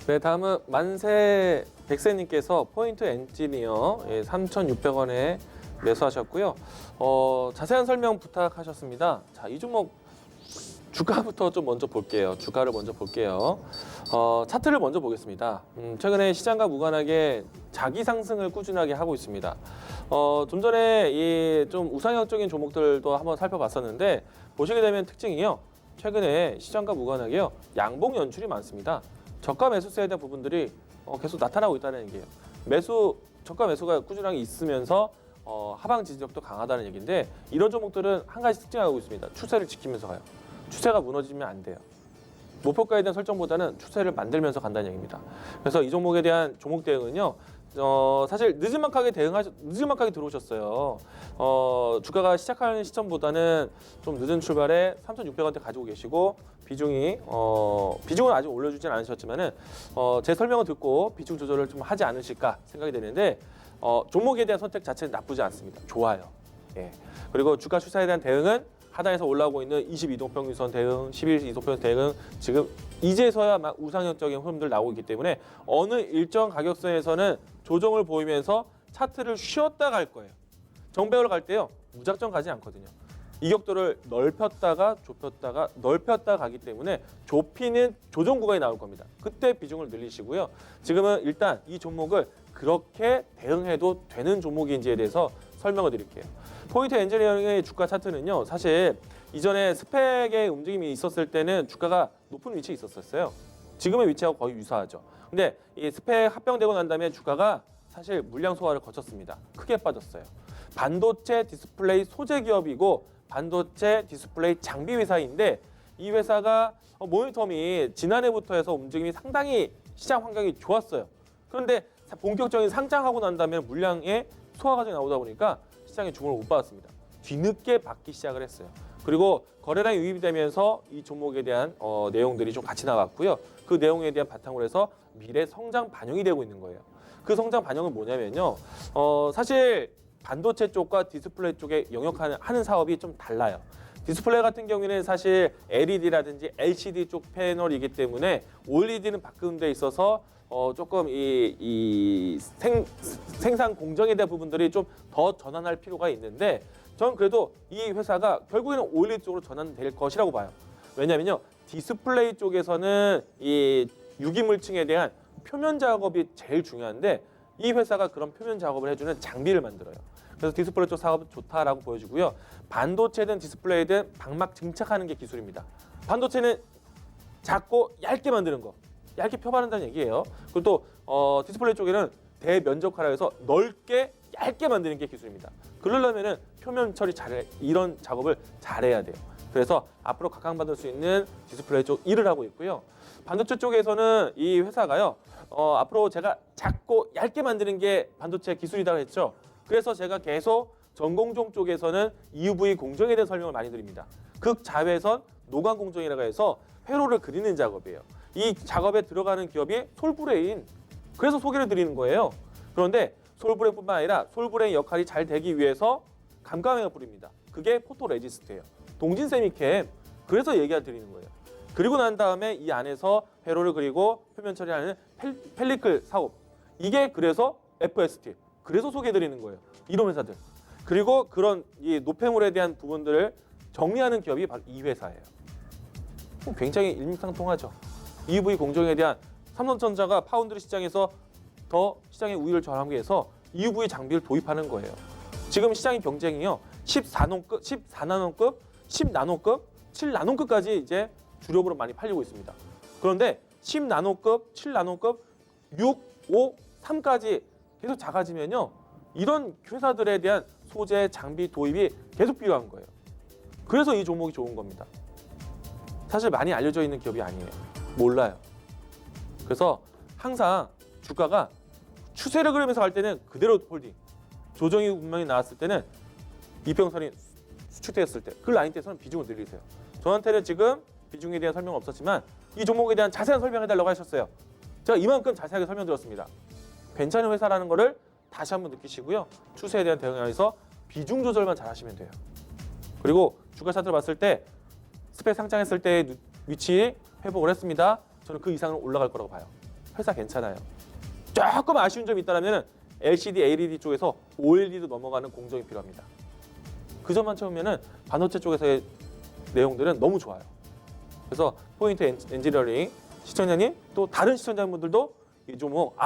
네, 다음은 만세 백세님께서 포인트 엔지니어 3,600원에 매수하셨고요. 자세한 설명 부탁하셨습니다. 자, 이 종목 주가부터 좀 먼저 볼게요. 주가를 먼저 볼게요. 차트를 먼저 보겠습니다. 최근에 시장과 무관하게 자기 상승을 꾸준하게 하고 있습니다. 좀 전에 이 좀 우상향적인 종목들도 한번 살펴봤었는데 보시게 되면 특징이요. 최근에 시장과 무관하게요. 양봉 연출이 많습니다. 저가 매수세에 대한 부분들이 계속 나타나고 있다는 얘기예요. 저가 매수가 꾸준하게 있으면서 하방 지지력도 강하다는 얘기인데 이런 종목들은 한 가지 특징하고 있습니다. 추세를 지키면서 가요. 추세가 무너지면 안 돼요. 목표가에 대한 설정보다는 추세를 만들면서 간다는 얘기입니다. 그래서 이 종목에 대한 종목 대응은요. 사실 늦지막하게 들어오셨어요. 주가가 시작하는 시점보다는 좀 늦은 출발에 3,600원대 가지고 계시고 비중은 아직 올려주진 않으셨지만은 제 설명을 듣고 비중 조절을 좀 하지 않으실까 생각이 되는데 종목에 대한 선택 자체는 나쁘지 않습니다. 좋아요. 예. 그리고 주가 추세에 대한 대응은 하단에서 올라오고 있는 22동평균선 대응, 11이동평균선 대응 지금 이제서야 막 우상향적인 흐름들 나오고 있기 때문에 어느 일정 가격선에서는 조정을 보이면서 차트를 쉬었다 갈 거예요. 정배우러 갈 때요. 무작정 가지 않거든요. 이격도를 넓혔다가 좁혔다가 넓혔다 가기 때문에 좁히는 조정 구간이 나올 겁니다. 그때 비중을 늘리시고요. 지금은 일단 이 종목을 그렇게 대응해도 되는 종목인지에 대해서 설명을 드릴게요. 포인트 엔지니어링의 주가 차트는요. 사실 이전에 스펙의 움직임이 있었을 때는 주가가 높은 위치에 있었어요. 지금의 위치하고 거의 유사하죠. 근데 이 스펙 합병되고 난 다음에 주가가 사실 물량 소화를 거쳤습니다. 크게 빠졌어요. 반도체 디스플레이 소재 기업이고 반도체 디스플레이 장비 회사인데 이 회사가 모니터미 지난해부터 해서 움직임이 상당히 시장 환경이 좋았어요. 그런데 본격적인 상장하고 난 다음에 물량의 소화 과정이 나오다 보니까 시장에 주목을 못 받았습니다. 뒤늦게 받기 시작을 했어요. 그리고 거래량이 유입이 되면서 이 종목에 대한 내용들이 좀 같이 나왔고요. 그 내용에 대한 바탕으로 해서 미래 성장 반영이 되고 있는 거예요. 그 성장 반영은 뭐냐면요. 사실 반도체 쪽과 디스플레이 쪽에 영역하는 사업이 좀 달라요. 디스플레이 같은 경우에는 사실 LED라든지 LCD 쪽 패널이기 때문에 OLED는 바꾸는 데 있어서 조금 이 생산 공정에 대한 부분들이 좀 더 전환할 필요가 있는데 저는 그래도 이 회사가 결국에는 OLED 쪽으로 전환될 것이라고 봐요. 왜냐면요. 디스플레이 쪽에서는 이 유기물층에 대한 표면 작업이 제일 중요한데 이 회사가 그런 표면 작업을 해주는 장비를 만들어요. 그래서 디스플레이 쪽 사업은 좋다라고 보여지고요. 반도체든 디스플레이든 방막 증착하는 게 기술입니다. 반도체는 작고 얇게 만드는 거, 얇게 펴바른다는 얘기예요. 그리고 또 디스플레이 쪽에는 대면적화라 해서 넓게 얇게 만드는 게 기술입니다. 그러려면은 표면 처리 이런 작업을 잘해야 돼요. 그래서 앞으로 각광받을 수 있는 디스플레이 쪽 일을 하고 있고요. 반도체 쪽에서는 이 회사가요. 앞으로 제가 작고 얇게 만드는 게 반도체 기술이라고 했죠. 그래서 제가 계속 전공정 쪽에서는 EUV 공정에 대한 설명을 많이 드립니다. 극자외선 노광 공정이라고 해서 회로를 그리는 작업이에요. 이 작업에 들어가는 기업이 솔브레인. 그래서 소개를 드리는 거예요. 그런데 솔브레인뿐만 아니라 솔브레인 역할이 잘 되기 위해서 감가망을 뿌립니다. 그게 포토레지스트예요. 동진세미캠. 그래서 얘기를 드리는 거예요. 그리고 난 다음에 이 안에서 회로를 그리고 표면 처리하는 펠리클 사업. 이게 그래서 FST. 그래서 소개해드리는 거예요. 이런 회사들. 그리고 그런 이 노폐물에 대한 부분들을 정리하는 기업이 바로 이 회사예요. 굉장히 일맥상통하죠. EUV 공정에 대한 삼성전자가 파운드리 시장에서 더 시장의 우위를 전하기 위해서 EUV 장비를 도입하는 거예요. 지금 시장의 경쟁이요. 14나노급, 10나노급, 7나노급까지 이제 주력으로 많이 팔리고 있습니다. 그런데 10나노급, 7나노급, 6, 5, 3까지 계속 작아지면요. 이런 회사들에 대한 소재, 장비 도입이 계속 필요한 거예요. 그래서 이 종목이 좋은 겁니다. 사실 많이 알려져 있는 기업이 아니에요. 몰라요. 그래서 항상 주가가 추세를 그리면서 갈 때는 그대로 홀딩. 조정이 분명히 나왔을 때는 이평선이 수축되었을 때 그 라인대에서는 비중을 늘리세요. 저한테는 지금 비중에 대한 설명은 없었지만 이 종목에 대한 자세한 설명해달라고 하셨어요. 제가 이만큼 자세하게 설명드렸습니다. 괜찮은 회사라는 거를 다시 한번 느끼시고요. 추세에 대한 대응에서 비중 조절만 잘 하시면 돼요. 그리고 주가 차트를 봤을 때 스펙 상장했을 때의 위치 회복을 했습니다. 저는 그 이상으로 올라갈 거라고 봐요. 회사 괜찮아요. 조금 아쉬운 점이 있다면 LCD, LED 쪽에서 OLED로 넘어가는 공정이 필요합니다. 그 점만 채우면은 반도체 쪽에서의 내용들은 너무 좋아요. 그래서 포인트 엔지니어링 시청자님 또 다른 시청자분들도 이 종목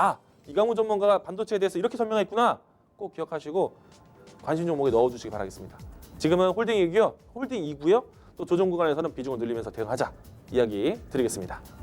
이강우 전문가가 반도체에 대해서 이렇게 설명했구나 꼭 기억하시고 관심 종목에 넣어주시기 바라겠습니다. 지금은 홀딩 2고요. 또 조정 구간에서는 비중을 늘리면서 대응하자 이야기 드리겠습니다.